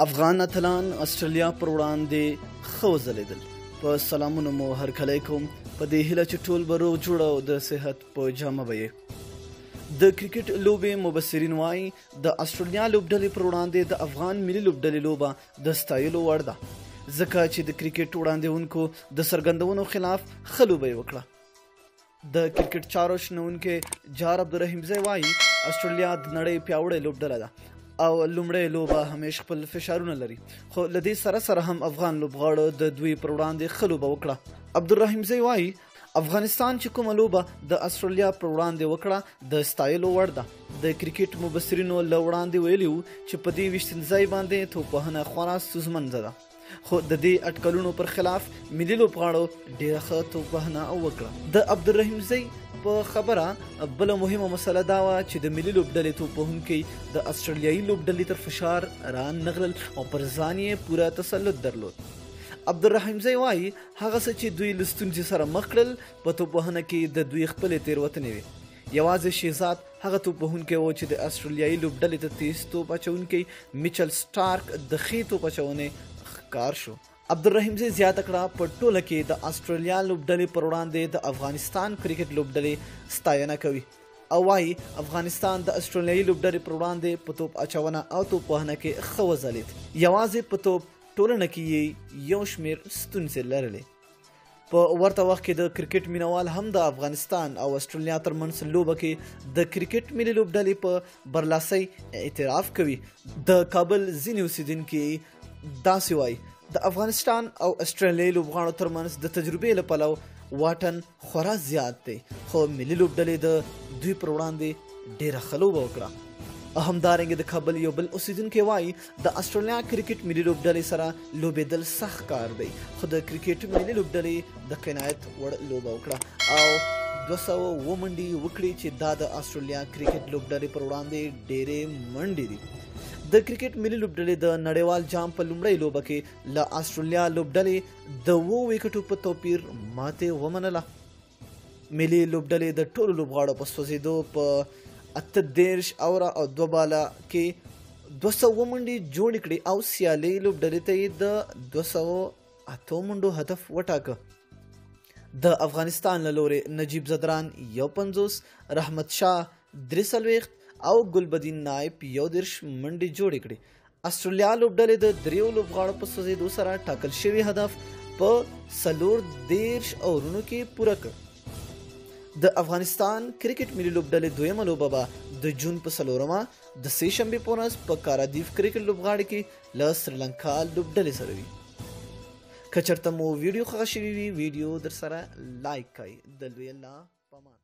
افغان اتلان استرالیا پر وړاندې ښه وځلېدل. په سلامونو مو هرکلی کوم، په دې هیله چې ټول به روغ جوړ او د صحت په جامه به یې. د کرکټ لوبې مبصرین وایي د استرالیا لوبډلې پر وړاندې د افغان ملي لوبډلې لوبه د ستایلو وړ ده، ځکه چې د کرکټ وړاندوونکو د څرګندونو خلاف ښه لوبه یې وکړه. د کرکټ چارو شنونکی جار عبدالرحیمزی وایي استرالیا د نړۍ پیاوړې لوبډله ده او لومړۍ لوبه همیش خپل فشارونه لري، خو له دې سره سره هم افغان لوبغاړو د دوی پر وړاندې ښه لوبه وکړه. عبدالرحیمزی وایي افغانستان چې کومه لوبه د استرالیا پر وړاندې وکړه د ستایلو وړ ده. د کرکټ مبصرینو له وړاندې ویلي وو چې په دې ویشتنځای باندې توپوهنه خورا ستونزمنه ده، خو د دې اټکلونو پر خلاف ملي لوبغاړو ډېره ښه توپوهنه وکړه. د عبدالرحیمزی په خبره بله مهمه مسله دا وه چې د ملي لوبډلې توپوهونکي د استرالیایي لوبډلې تر فشار رانغلل او پر ځان یې پوره تسلط درلود. عبدالرحیمزی وایي هغه څه چې دوی له ستونزې سره مخ کړل په توپوهنه کې د دوی خپلې تېروتنې وې. یوازې شهزاد هغه توپوهونکی و چې د استرالیایي لوبډلې ته تیز توپ اچوونکی میچل سټارک د ښې توپ اچونې ښکار شو. عبدالرحیمزی زیاته کړه په ټوله کې د استرالیا لوبډلې پر وړاندې د افغانستان کرکټ لوبډلې ستاینه کوي او وایي افغانستان د استرالیایي لوبډلې پر وړاندې په توپ اچونه او توپوهنه کې ښه وځلېد، یوازې په توپ ټولنه کې یې یو شمېر ستونزې لرلې. په ورته وخت کې د کرکټ مینوال هم د افغانستان او استرالیا ترمنځ لوبه کې د کرکټ ملي لوبډلې په برلاسۍ اعتراف کوي. د کابل ځینې اوسیدونکي داسې وایي د افغانستان او استرالیایي لوبغاړو ترمنځ د تجربې له پلوه واټن خورا زیات دی، خو ملي لوبډلې د دوی پر وړاندې ډېره ښه لوبه وکړه. همدارنګه د کابل یو بل اوسیدونکی وایي د استرالیا کرکټ ملي لوبډلې سره لوبېدل سخت کار دی، خو د کرکټ ملي لوبډلې د قناعت وړ لوبه وکړه او 200 منډې وکړي چې دا د استرالیا کرکټ لوبډلې پر وړاندې ډېرې منډې دي. د کرکټ ملي لوبډلې د نړیوال جام په لومړۍ لوبه کې له استرالیا لوبډلې د 7 ویکټو په توپیر ماتې ومنله. ملي لوبډلې د ټولو لوبغاړو په سوځېدو په 38 اوره او 2 باله کې 200 منډې جوړې کړې او سیالۍ لوبډلې ته یې د 208 منډو هدف وټاکه. د افغانستان له لورې نجیب زدران 51، رحمت شاه 43 او ګلبدین نایب 11 منډې جوړې کړې. استرالیا لوبډلې د 3 لوبغاړو په سوځېدو سره ټاکل شوی هدف په 14 اورونو کې پوره کړ. د افغانستان کرکټ ملي لوبډلې دویمه لوبه به د جون په 4مه د سې شنبې په ورځ په کارادیف کرکټ لوبغاړي کې له سریلانکا لوبډلې سره وي. که چېرته مو ویډیو خوښه شوې وي ویډیو در سره لایک کړئ. د لوی الله په امان.